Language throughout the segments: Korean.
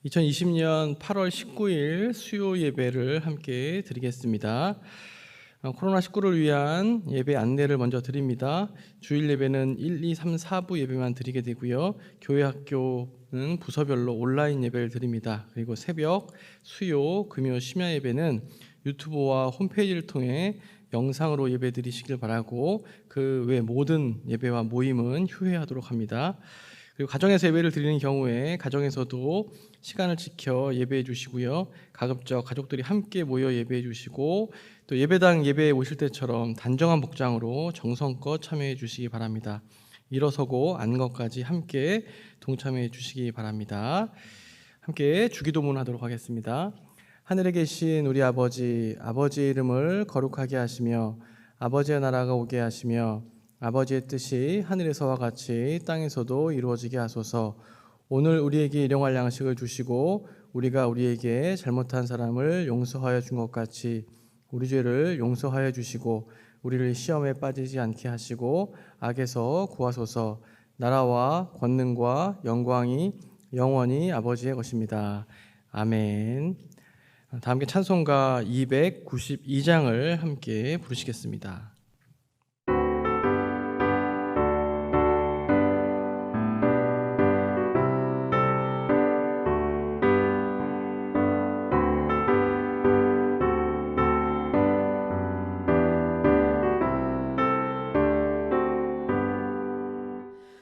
2020년 8월 19일 수요 예배를 함께 드리겠습니다. 코로나19를 위한 예배 안내를 먼저 드립니다. 주일 예배는 1, 2, 3, 4부 예배만 드리게 되고요. 교회 학교는 부서별로 온라인 예배를 드립니다. 그리고 새벽, 수요, 금요, 심야 예배는 유튜브와 홈페이지를 통해 영상으로 예배 드리시길 바라고 그 외 모든 예배와 모임은 휴회하도록 합니다. 그리고 가정에서 예배를 드리는 경우에 가정에서도 시간을 지켜 예배해 주시고요. 가급적 가족들이 함께 모여 예배해 주시고 또 예배당 예배에 오실 때처럼 단정한 복장으로 정성껏 참여해 주시기 바랍니다. 일어서고 앉는 것까지 함께 동참해 주시기 바랍니다. 함께 주기도문 하도록 하겠습니다. 하늘에 계신 우리 아버지, 아버지의 이름을 거룩하게 하시며 아버지의 나라가 오게 하시며 아버지의 뜻이 하늘에서와 같이 땅에서도 이루어지게 하소서. 오늘 우리에게 일용할 양식을 주시고 우리가 우리에게 잘못한 사람을 용서하여 준 것 같이 우리 죄를 용서하여 주시고 우리를 시험에 빠지지 않게 하시고 악에서 구하소서. 나라와 권능과 영광이 영원히 아버지의 것입니다. 아멘. 다 함께 찬송가 292장을 함께 부르시겠습니다.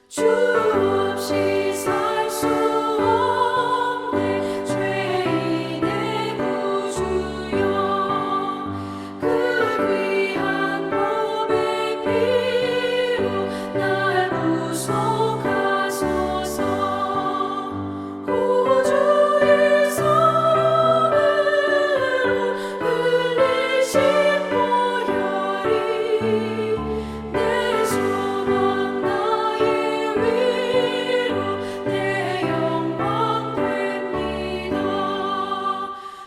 주 없이 살 수 없네 죄인의 구주여 그 귀한 몸의 피로 날 구속하소서 구주의 사랑으로 흘리신 보혈이 내 소망 나의 위로 내 영광 됩니다.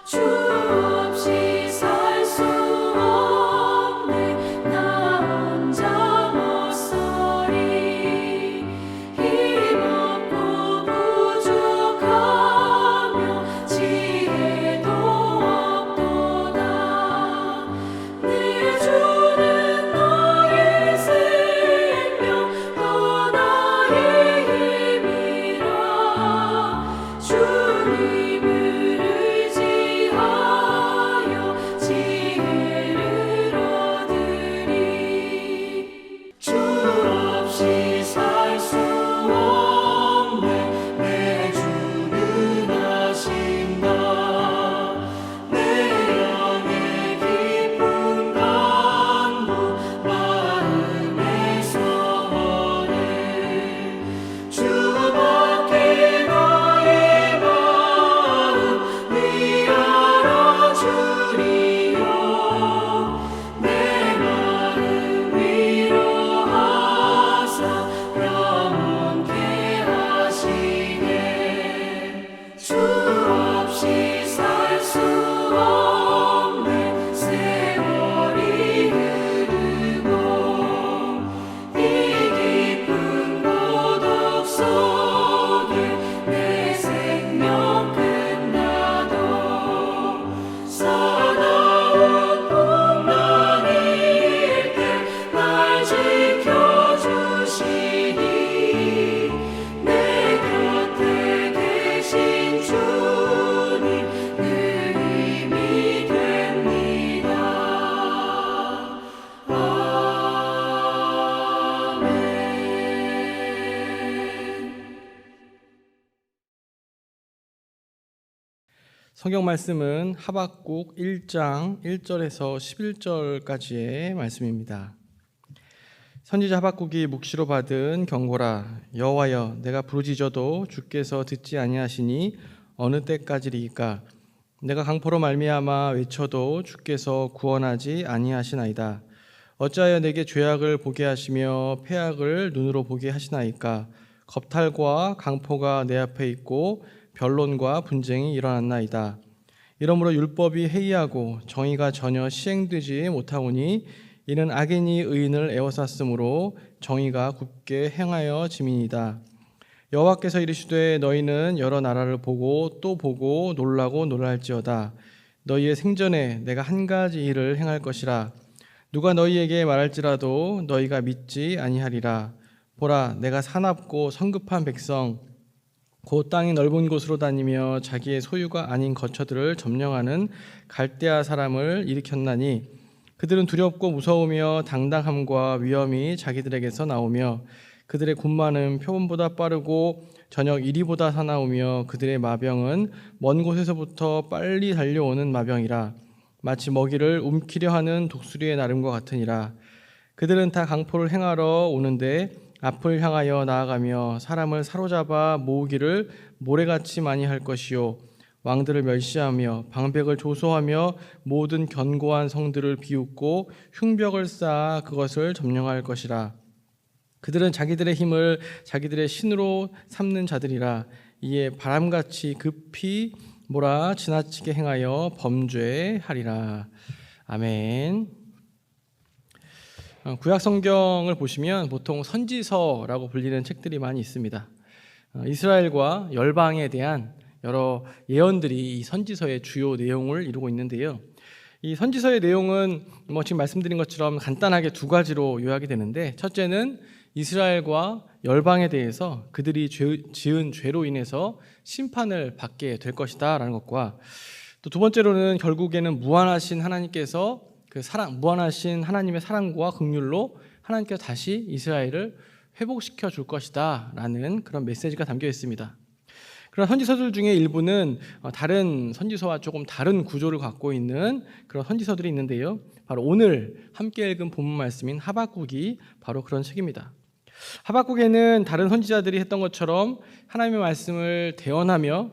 주 없이 살 수 없네 나 혼자 못 서리 힘없고 부족하며 지혜도 없도다 내 주는 나의 생명 또 나의 힘이라 주님을 의지하여 지혜를 얻으리 주 없이 살 수 없네 내 주는 아신다 내 영의 깊은 간구 마음의 소원을 주밖에 나의 마음 위하여 주리요 내 마음 위로하사 영원케 하시네 주 없이 살 수 없네 세월이 흐르고 이 깊은 고독 속에 내 생명 끝나도 사나운 풍랑일 때 날 지켜주시니 내 곁에 계신 주님 늘 힘이 됩니다. 아멘. 성경 말씀은 하박국 1장 1절에서 11절까지의 말씀입니다. 선지자 하박국이 묵시로 받은 경고라. 여호와여, 내가 부르짖어도 주께서 듣지 아니하시니 어느 때까지리이까? 내가 강포로 말미암아 외쳐도 주께서 구원하지 아니하시나이다. 어찌하여 내게 죄악을 보게 하시며 패악을 눈으로 보게 하시나이까? 겁탈과 강포가 내 앞에 있고 변론과 분쟁이 일어났나이다. 이러므로 율법이 해이하고 정의가 전혀 시행되지 못하오니 이는 악인이 의인을 에워쌌으므로 정의가 굽게 행하여 짐이니이다. 여호와께서 이르시되 너희는 여러 나라를 보고 또 보고 놀라고 놀랄지어다. 너희의 생전에 내가 한 가지 일을 행할 것이라. 누가 너희에게 말할지라도 너희가 믿지 아니하리라. 보라, 내가 사납고 성급한 백성 곧 땅이 넓은 곳으로 다니며 자기의 소유가 아닌 거처들을 점령하는 갈대아 사람을 일으켰나니 그들은 두렵고 무서우며 당당함과 위엄이 자기들에게서 나오며 그들의 군마는 표범보다 빠르고 저녁 이리보다 사나우며 그들의 마병은 먼 곳에서부터 빨리 달려오는 마병이라. 마치 먹이를 움키려 하는 독수리의 나름과 같으니라. 그들은 다 강포를 행하러 오는데 앞을 향하여 나아가며 사람을 사로잡아 모으기를 모래같이 많이 할 것이요 왕들을 멸시하며 방백을 조소하며 모든 견고한 성들을 비웃고 흉벽을 쌓아 그것을 점령할 것이라. 그들은 자기들의 힘을 자기들의 신으로 삼는 자들이라. 이에 바람같이 급히 몰아 지나치게 행하여 범죄하리라. 아멘. 구약 성경을 보시면 보통 선지서라고 불리는 책들이 많이 있습니다. 이스라엘과 열방에 대한 여러 예언들이 이 선지서의 주요 내용을 이루고 있는데요. 이 선지서의 내용은 지금 말씀드린 것처럼 간단하게 두 가지로 요약이 되는데, 첫째는 이스라엘과 열방에 대해서 그들이 지은 죄로 인해서 심판을 받게 될 것이다 라는 것과, 또 두 번째로는 결국에는 무한하신 하나님께서 무한하신 하나님의 사랑과 긍휼로 하나님께서 다시 이스라엘을 회복시켜 줄 것이다 라는 그런 메시지가 담겨 있습니다. 그런 선지서들 중에 일부는 다른 선지서와 조금 다른 구조를 갖고 있는 그런 선지서들이 있는데요, 바로 오늘 함께 읽은 본문 말씀인 하박국이 바로 그런 책입니다. 하박국에는 다른 선지자들이 했던 것처럼 하나님의 말씀을 대언하며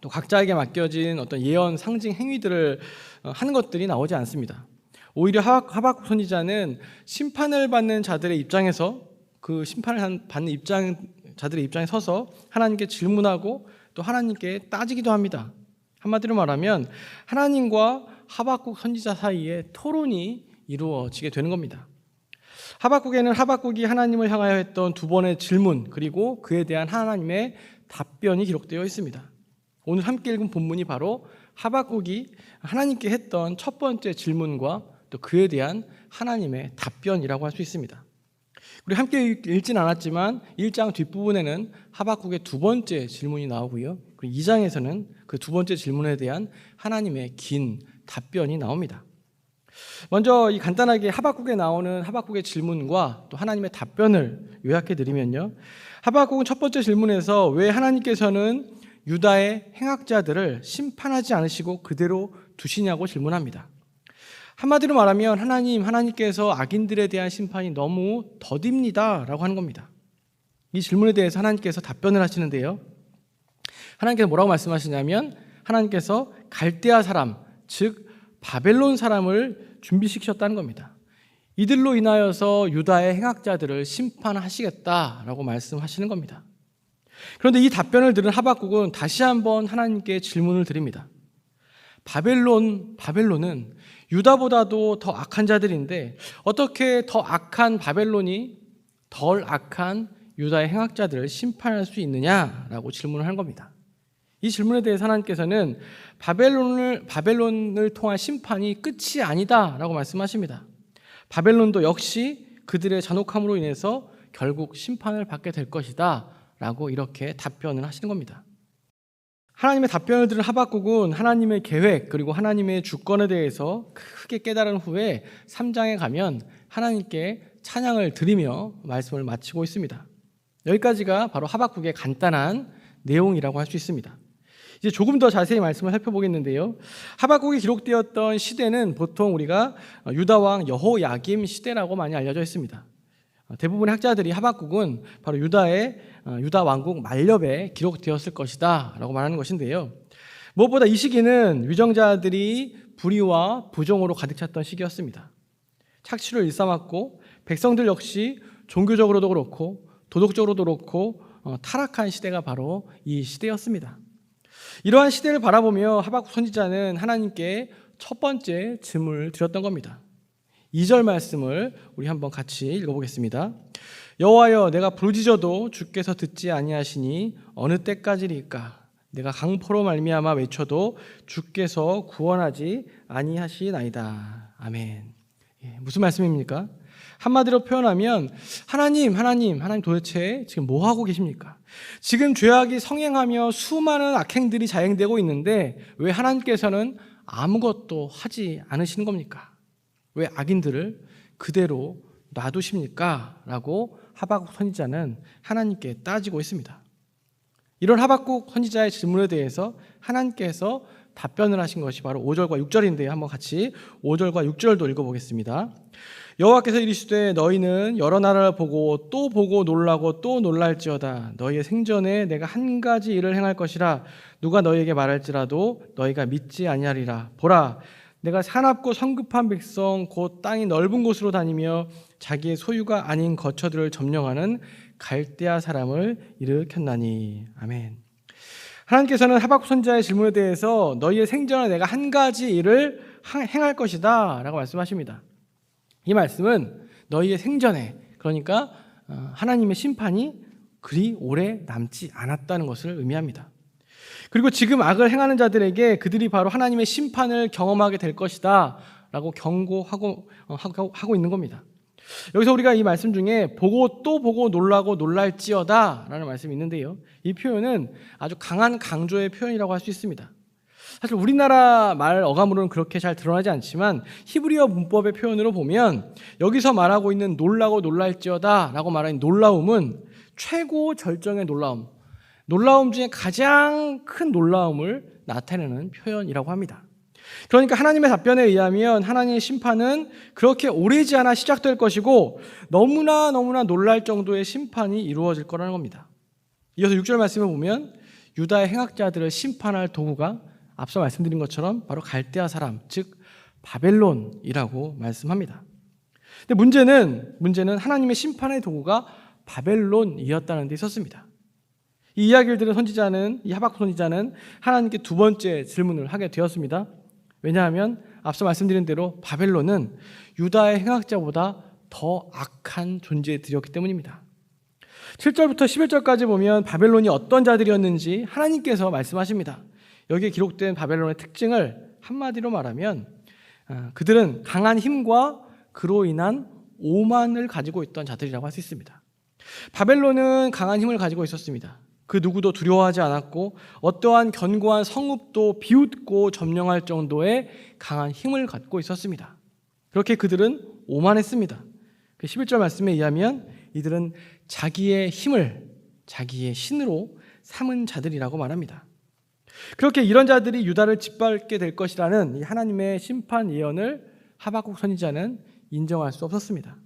또 각자에게 맡겨진 어떤 예언 상징 행위들을 하는 것들이 나오지 않습니다. 오히려 하박국 선지자는 심판을 받는 자들의 입장에서 그 심판을 받는 자들의 입장에 서서 하나님께 질문하고 또 하나님께 따지기도 합니다. 한마디로 말하면 하나님과 하박국 선지자 사이에 토론이 이루어지게 되는 겁니다. 하박국에는 하박국이 하나님을 향하여 했던 두 번의 질문, 그리고 그에 대한 하나님의 답변이 기록되어 있습니다. 오늘 함께 읽은 본문이 바로 하박국이 하나님께 했던 첫 번째 질문과 또 그에 대한 하나님의 답변이라고 할 수 있습니다. 우리 함께 읽진 않았지만 1장 뒷부분에는 하박국의 두 번째 질문이 나오고요, 그리고 2장에서는 그 두 번째 질문에 대한 하나님의 긴 답변이 나옵니다. 먼저 이 간단하게 하박국에 나오는 하박국의 질문과 또 하나님의 답변을 요약해 드리면요, 하박국은 첫 번째 질문에서 왜 하나님께서는 유다의 행악자들을 심판하지 않으시고 그대로 두시냐고 질문합니다. 한마디로 말하면 하나님께서 악인들에 대한 심판이 너무 더딥니다 라고 하는 겁니다. 이 질문에 대해서 하나님께서 답변을 하시는데요, 하나님께서 뭐라고 말씀하시냐면 하나님께서 갈대아 사람, 즉 바벨론 사람을 준비시키셨다는 겁니다. 이들로 인하여서 유다의 행악자들을 심판하시겠다라고 말씀하시는 겁니다. 그런데 이 답변을 들은 하박국은 다시 한번 하나님께 질문을 드립니다. 바벨론은 유다보다도 더 악한 자들인데 어떻게 더 악한 바벨론이 덜 악한 유다의 행악자들을 심판할 수 있느냐라고 질문을 한 겁니다. 이 질문에 대해서 하나님께서는 바벨론을 통한 심판이 끝이 아니다라고 말씀하십니다. 바벨론도 역시 그들의 잔혹함으로 인해서 결국 심판을 받게 될 것이다 라고 이렇게 답변을 하시는 겁니다. 하나님의 답변을 들은 하박국은 하나님의 계획 그리고 하나님의 주권에 대해서 크게 깨달은 후에 3장에 가면 하나님께 찬양을 드리며 말씀을 마치고 있습니다. 여기까지가 바로 하박국의 간단한 내용이라고 할 수 있습니다. 이제 조금 더 자세히 말씀을 살펴보겠는데요, 하박국이 기록되었던 시대는 보통 우리가 유다 왕 여호야김 시대라고 많이 알려져 있습니다. 대부분의 학자들이 하박국은 바로 유다 왕국 만렵에 기록되었을 것이다 라고 말하는 것인데요, 무엇보다 이 시기는 위정자들이 불의와 부정으로 가득 찼던 시기였습니다. 착취를 일삼았고 백성들 역시 종교적으로도 그렇고 도덕적으로도 그렇고 타락한 시대가 바로 이 시대였습니다. 이러한 시대를 바라보며 하박국 선지자는 하나님께 첫 번째 질문을 드렸던 겁니다. 2절 말씀을 우리 한번 같이 읽어보겠습니다. 여호와여, 내가 부르짖어도 주께서 듣지 아니하시니 어느 때까지리까? 내가 강포로 말미암아 외쳐도 주께서 구원하지 아니하시나이다. 아멘. 무슨 말씀입니까? 한마디로 표현하면 하나님 도대체 지금 뭐 하고 계십니까? 지금 죄악이 성행하며 수많은 악행들이 자행되고 있는데 왜 하나님께서는 아무것도 하지 않으시는 겁니까? 왜 악인들을 그대로 놔두십니까? 라고 하박국 선지자는 하나님께 따지고 있습니다. 이런 하박국 선지자의 질문에 대해서 하나님께서 답변을 하신 것이 바로 5절과 6절인데요. 한번 같이 5절과 6절도 읽어보겠습니다. 여호와께서 이르시되 너희는 여러 나라를 보고 또 보고 놀라고 또 놀랄지어다. 너희의 생전에 내가 한 가지 일을 행할 것이라. 누가 너희에게 말할지라도 너희가 믿지 아니하리라. 보라, 내가 사납고 성급한 백성 곧 땅이 넓은 곳으로 다니며 자기의 소유가 아닌 거처들을 점령하는 갈대아 사람을 일으켰나니. 아멘. 하나님께서는 하박국 선지자의 질문에 대해서 너희의 생전에 내가 한 가지 일을 행할 것이다 라고 말씀하십니다. 이 말씀은 너희의 생전에, 그러니까 하나님의 심판이 그리 오래 남지 않았다는 것을 의미합니다. 그리고 지금 악을 행하는 자들에게 그들이 바로 하나님의 심판을 경험하게 될 것이다 라고 경고하고 하고 있는 겁니다. 여기서 우리가 이 말씀 중에 보고 또 보고 놀라고 놀랄지어다 라는 말씀이 있는데요, 이 표현은 아주 강한 강조의 표현이라고 할 수 있습니다. 사실 우리나라 말 어감으로는 그렇게 잘 드러나지 않지만 히브리어 문법의 표현으로 보면 여기서 말하고 있는 놀라고 놀랄지어다 라고 말하는 놀라움은 최고 절정의 놀라움 중에 가장 큰 놀라움을 나타내는 표현이라고 합니다. 그러니까 하나님의 답변에 의하면 하나님의 심판은 그렇게 오래지 않아 시작될 것이고 너무나 놀랄 정도의 심판이 이루어질 거라는 겁니다. 이어서 6절 말씀을 보면 유다의 행악자들을 심판할 도구가 앞서 말씀드린 것처럼 바로 갈대아 사람, 즉 바벨론이라고 말씀합니다. 근데 문제는 하나님의 심판의 도구가 바벨론이었다는 데 있었습니다. 이 이야기를 들은 이 하박국 선지자는 하나님께 두 번째 질문을 하게 되었습니다. 왜냐하면 앞서 말씀드린 대로 바벨론은 유다의 행악자보다 더 악한 존재들이었기 때문입니다. 7절부터 11절까지 보면 바벨론이 어떤 자들이었는지 하나님께서 말씀하십니다. 여기에 기록된 바벨론의 특징을 한마디로 말하면 그들은 강한 힘과 그로 인한 오만을 가지고 있던 자들이라고 할 수 있습니다. 바벨론은 강한 힘을 가지고 있었습니다. 그 누구도 두려워하지 않았고 어떠한 견고한 성읍도 비웃고 점령할 정도의 강한 힘을 갖고 있었습니다. 그렇게 그들은 오만했습니다. 11절 말씀에 의하면 이들은 자기의 힘을 자기의 신으로 삼은 자들이라고 말합니다. 그렇게 이런 자들이 유다를 짓밟게 될 것이라는 이 하나님의 심판 예언을 하박국 선지자는 인정할 수 없었습니다.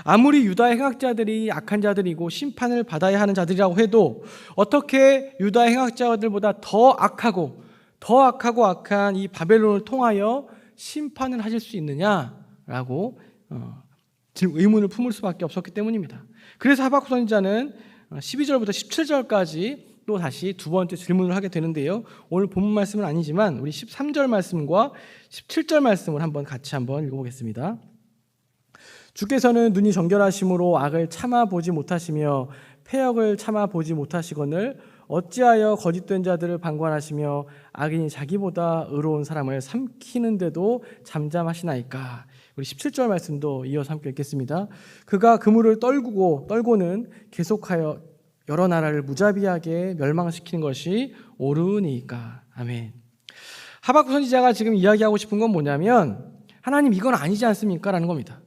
아무리 유다의 행악자들이 악한 자들이고 심판을 받아야 하는 자들이라고 해도 어떻게 유다의 행악자들보다 더 악하고 악한 이 바벨론을 통하여 심판을 하실 수 있느냐라고 의문을 품을 수밖에 없었기 때문입니다. 그래서 하박국 선지자는 12절부터 17절까지 또 다시 두 번째 질문을 하게 되는데요, 오늘 본문 말씀은 아니지만 우리 13절 말씀과 17절 말씀을 같이 읽어보겠습니다. 주께서는 눈이 정결하심으로 악을 참아보지 못하시며 패역을 참아보지 못하시거늘 어찌하여 거짓된 자들을 방관하시며 악인이 자기보다 의로운 사람을 삼키는데도 잠잠하시나이까. 우리 17절 말씀도 이어서 함께 읽겠습니다. 그가 그물을 떨고는 계속하여 여러 나라를 무자비하게 멸망시키는 것이 옳으니까. 아멘. 하박국 선지자가 지금 이야기하고 싶은 건 뭐냐면 하나님 이건 아니지 않습니까? 라는 겁니다.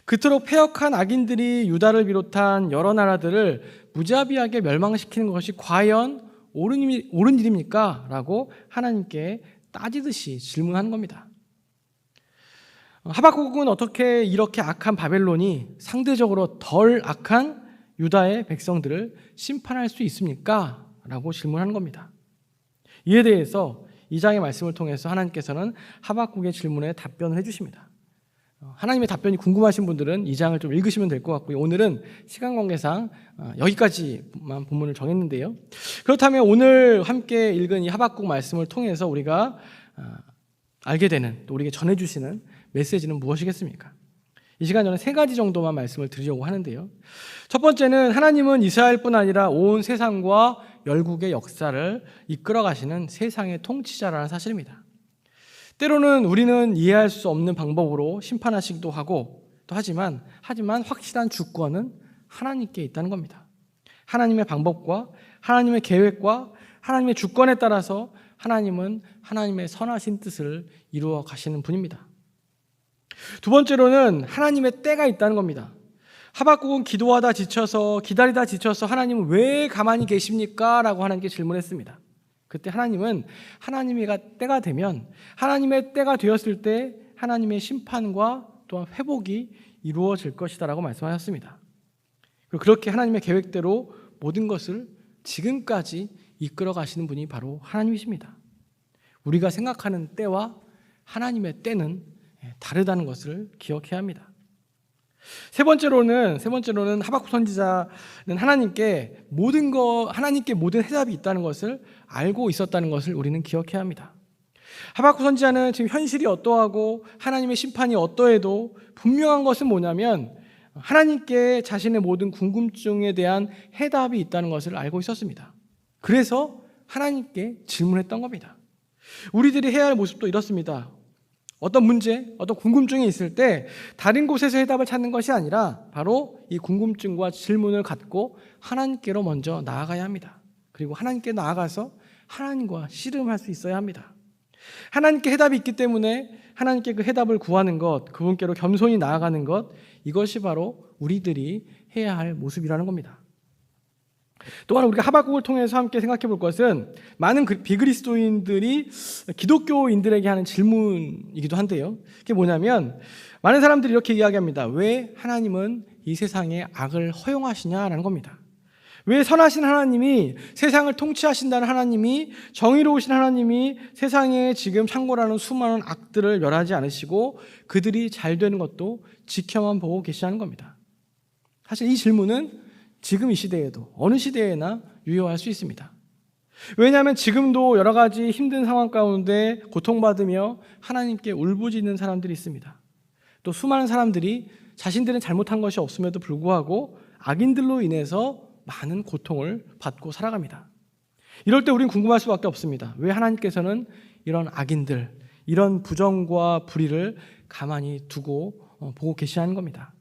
그토록 패역한 악인들이 유다를 비롯한 여러 나라들을 무자비하게 멸망시키는 것이 과연 옳은 일입니까? 라고 하나님께 따지듯이 질문하는 겁니다. 하박국은 어떻게 이렇게 악한 바벨론이 상대적으로 덜 악한 유다의 백성들을 심판할 수 있습니까? 라고 질문하는 겁니다. 이에 대해서 이 장의 말씀을 통해서 하나님께서는 하박국의 질문에 답변을 해주십니다. 하나님의 답변이 궁금하신 분들은 이 장을 좀 읽으시면 될 것 같고요. 오늘은 시간 관계상 여기까지만 본문을 정했는데요. 그렇다면 오늘 함께 읽은 이 하박국 말씀을 통해서 우리가 알게 되는, 또 우리에게 전해주시는 메시지는 무엇이겠습니까? 이 시간 저는 3가지 정도만 말씀을 드리려고 하는데요. 첫 번째는 하나님은 이스라엘뿐 아니라 온 세상과 열국의 역사를 이끌어 가시는 세상의 통치자라는 사실입니다. 때로는 우리는 이해할 수 없는 방법으로 심판하시기도 하고 또 하지만 확실한 주권은 하나님께 있다는 겁니다. 하나님의 방법과 하나님의 계획과 하나님의 주권에 따라서 하나님은 하나님의 선하신 뜻을 이루어 가시는 분입니다. 두 번째로는 하나님의 때가 있다는 겁니다. 하박국은 기도하다 지쳐서 기다리다 지쳐서 하나님은 왜 가만히 계십니까? 라고 하나님께 질문했습니다. 그때 하나님은 하나님의 때가 되면 하나님의 때가 되었을 때 하나님의 심판과 또한 회복이 이루어질 것이다 라고 말씀하셨습니다. 그리고 그렇게 하나님의 계획대로 모든 것을 지금까지 이끌어 가시는 분이 바로 하나님이십니다. 우리가 생각하는 때와 하나님의 때는 다르다는 것을 기억해야 합니다. 세 번째로는 하박국 선지자는 하나님께 모든 해답이 있다는 것을 알고 있었다는 것을 우리는 기억해야 합니다. 하박국 선지자는 지금 현실이 어떠하고 하나님의 심판이 어떠해도 분명한 것은 뭐냐면 하나님께 자신의 모든 궁금증에 대한 해답이 있다는 것을 알고 있었습니다. 그래서 하나님께 질문했던 겁니다. 우리들이 해야 할 모습도 이렇습니다. 어떤 문제, 어떤 궁금증이 있을 때 다른 곳에서 해답을 찾는 것이 아니라 바로 이 궁금증과 질문을 갖고 하나님께로 먼저 나아가야 합니다. 그리고 하나님께 나아가서 하나님과 씨름할 수 있어야 합니다. 하나님께 해답이 있기 때문에 하나님께 그 해답을 구하는 것, 그분께로 겸손히 나아가는 것, 이것이 바로 우리들이 해야 할 모습이라는 겁니다. 또한 우리가 하박국을 통해서 함께 생각해 볼 것은 많은 비그리스도인들이 기독교인들에게 하는 질문이기도 한데요. 그게 뭐냐면 많은 사람들이 이렇게 이야기합니다. 왜 하나님은 이 세상에 악을 허용하시냐라는 겁니다. 왜 선하신 하나님이 세상을 통치하신다는 하나님이 정의로우신 하나님이 세상에 지금 창궐하는 수많은 악들을 멸하지 않으시고 그들이 잘 되는 것도 지켜만 보고 계시다는 겁니다. 사실 이 질문은 지금 이 시대에도 어느 시대에나 유효할 수 있습니다. 왜냐하면 지금도 여러 가지 힘든 상황 가운데 고통받으며 하나님께 울부짖는 사람들이 있습니다. 또 수많은 사람들이 자신들은 잘못한 것이 없음에도 불구하고 악인들로 인해서 많은 고통을 받고 살아갑니다. 이럴 때 우리는 궁금할 수밖에 없습니다. 왜 하나님께서는 이런 악인들, 이런 부정과 불의를 가만히 두고 보고 계시는 겁니다.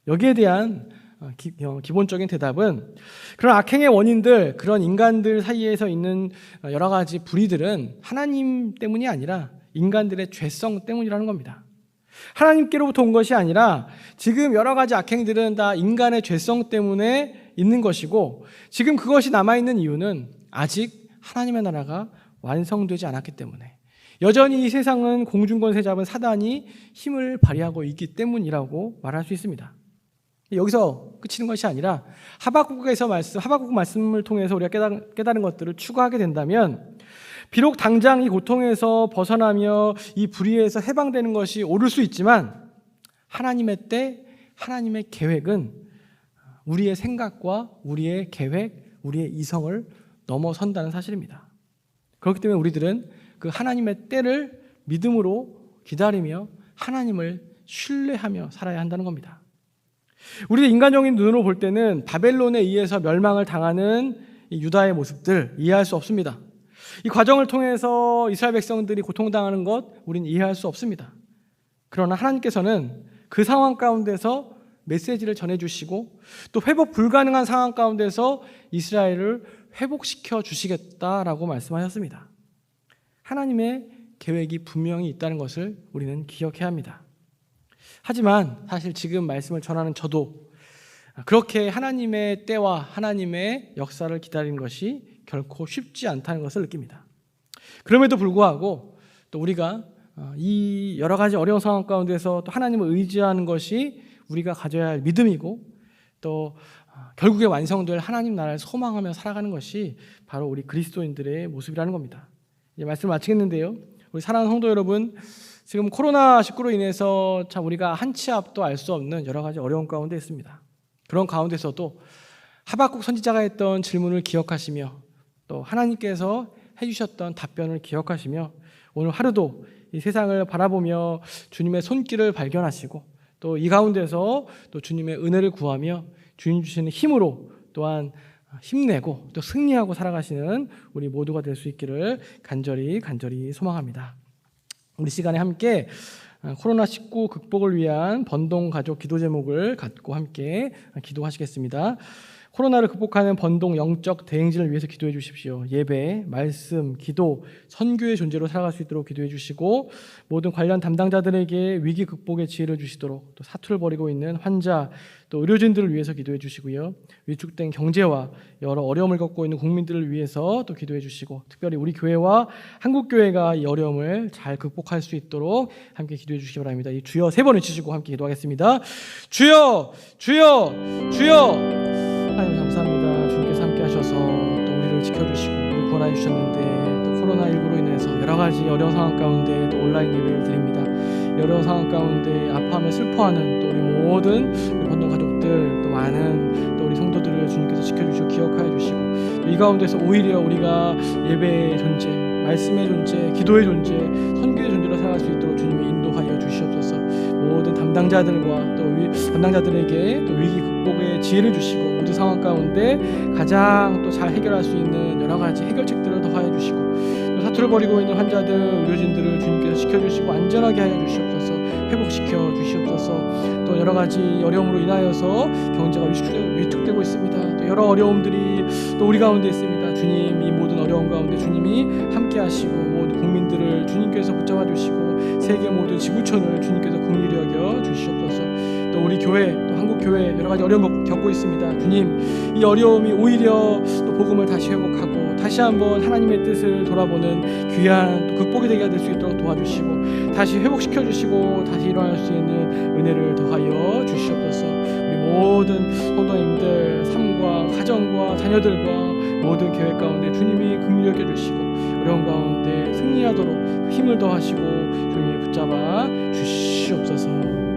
여기에 대한 기본적인 대답은 그런 악행의 원인들, 그런 인간들 사이에서 있는 여러 가지 불의들은 하나님 때문이 아니라 인간들의 죄성 때문이라는 겁니다. 하나님께로부터 온 것이 아니라 지금 여러 가지 악행들은 다 인간의 죄성 때문에 있는 것이고 지금 그것이 남아있는 이유는 아직 하나님의 나라가 완성되지 않았기 때문에 여전히 이 세상은 공중권세 잡은 사단이 힘을 발휘하고 있기 때문이라고 말할 수 있습니다. 여기서 그치는 것이 아니라 하박국 말씀을 통해서 우리가 깨달은 것들을 추구하게 된다면 비록 당장 이 고통에서 벗어나며 이 불의에서 해방되는 것이 옳을 수 있지만 하나님의 때, 하나님의 계획은 우리의 생각과 우리의 계획, 우리의 이성을 넘어선다는 사실입니다. 그렇기 때문에 우리들은 그 하나님의 때를 믿음으로 기다리며 하나님을 신뢰하며 살아야 한다는 겁니다. 우리의 인간적인 눈으로 볼 때는 바벨론에 의해서 멸망을 당하는 이 유다의 모습들 이해할 수 없습니다. 이 과정을 통해서 이스라엘 백성들이 고통당하는 것 우리는 이해할 수 없습니다. 그러나 하나님께서는 그 상황 가운데서 메시지를 전해주시고 또 회복 불가능한 상황 가운데서 이스라엘을 회복시켜 주시겠다라고 말씀하셨습니다. 하나님의 계획이 분명히 있다는 것을 우리는 기억해야 합니다. 하지만 사실 지금 말씀을 전하는 저도 그렇게 하나님의 때와 하나님의 역사를 기다리는 것이 결코 쉽지 않다는 것을 느낍니다. 그럼에도 불구하고 또 우리가 이 여러 가지 어려운 상황 가운데서 또 하나님을 의지하는 것이 우리가 가져야 할 믿음이고 또 결국에 완성될 하나님 나라를 소망하며 살아가는 것이 바로 우리 그리스도인들의 모습이라는 겁니다. 이제 말씀을 마치겠는데요. 우리 사랑하는 성도 여러분, 지금 코로나19로 인해서 참 우리가 한 치 앞도 알 수 없는 여러 가지 어려운 가운데 있습니다. 그런 가운데서도 하박국 선지자가 했던 질문을 기억하시며 또 하나님께서 해주셨던 답변을 기억하시며 오늘 하루도 이 세상을 바라보며 주님의 손길을 발견하시고 또 이 가운데서 또 주님의 은혜를 구하며 주님 주시는 힘으로 또한 힘내고 또 승리하고 살아가시는 우리 모두가 될 수 있기를 간절히 소망합니다. 우리 시간에 함께 코로나19 극복을 위한 번동 가족 기도 제목을 갖고 함께 기도하시겠습니다. 코로나를 극복하는 번동 영적 대행진을 위해서 기도해 주십시오. 예배, 말씀, 기도, 선교의 존재로 살아갈 수 있도록 기도해 주시고 모든 관련 담당자들에게 위기 극복의 지혜를 주시도록 또 사투를 벌이고 있는 환자 또 의료진들을 위해서 기도해 주시고요. 위축된 경제와 여러 어려움을 겪고 있는 국민들을 위해서 또 기도해 주시고 특별히 우리 교회와 한국교회가 이 어려움을 잘 극복할 수 있도록 함께 기도해 주시기 바랍니다. 이 주여 세 번 외치시고 함께 기도하겠습니다. 주여 주여 주여. 하나님 감사합니다. 주님께서 함께 하셔서 또 우리를 지켜주시고 우리 구원해 주셨는데 또 코로나19로 인해서 여러 가지 어려운 상황 가운데 또 온라인 예배를 드립니다. 여러 상황 가운데 아파하며 슬퍼하는 또 우리 모든 우리 번동 가족들 또 많은 또 우리 성도들을 주님께서 지켜주시고 기억하여 주시고 또 이 가운데서 오히려 우리가 예배의 존재, 말씀의 존재, 기도의 존재, 선교의 존재로 살아갈 수 있도록 주님이 인도하여 주시옵소서. 모든 담당자들과 또 담당자들에게 또 위기 극복의 지혜를 주시고 모든 상황 가운데 가장 또 잘 해결할 수 있는 여러 가지 해결책들을 더하여 주시고 또 사투를 벌이고 있는 환자들, 의료진들을 주님께서 지켜주시고 안전하게 하여 주시옵소서. 회복시켜 주시옵소서. 또 여러 가지 어려움으로 인하여서 경제가 위축되고 있습니다. 또 여러 어려움들이 또 우리 가운데 있습니다. 주님, 이 모든 어려움 가운데 주님이 함께 하시고 모든 국민들을 주님께서 붙잡아 주시고 세계 모든 지구촌을 주님께서 긍휼히 여겨 주시옵소서. 또 우리 교회, 또 한국 교회 여러 가지 어려움 겪고 있습니다. 주님, 이 어려움이 오히려 또 복음을 다시 회복하고 다시 한번 하나님의 뜻을 돌아보는 귀한 또 극복이 되게 될 수 있도록 도와주시고 다시 회복시켜 주시고 다시 일어날 수 있는 은혜를 더하여 주시옵소서. 우리 모든 성도님들 삶과 가정과 자녀들과 모든 계획 가운데 주님이 긍휼히 여겨 주시고 어려운 가운데 승리하도록 힘을 더하시고 주님이 붙잡아 주시옵소서.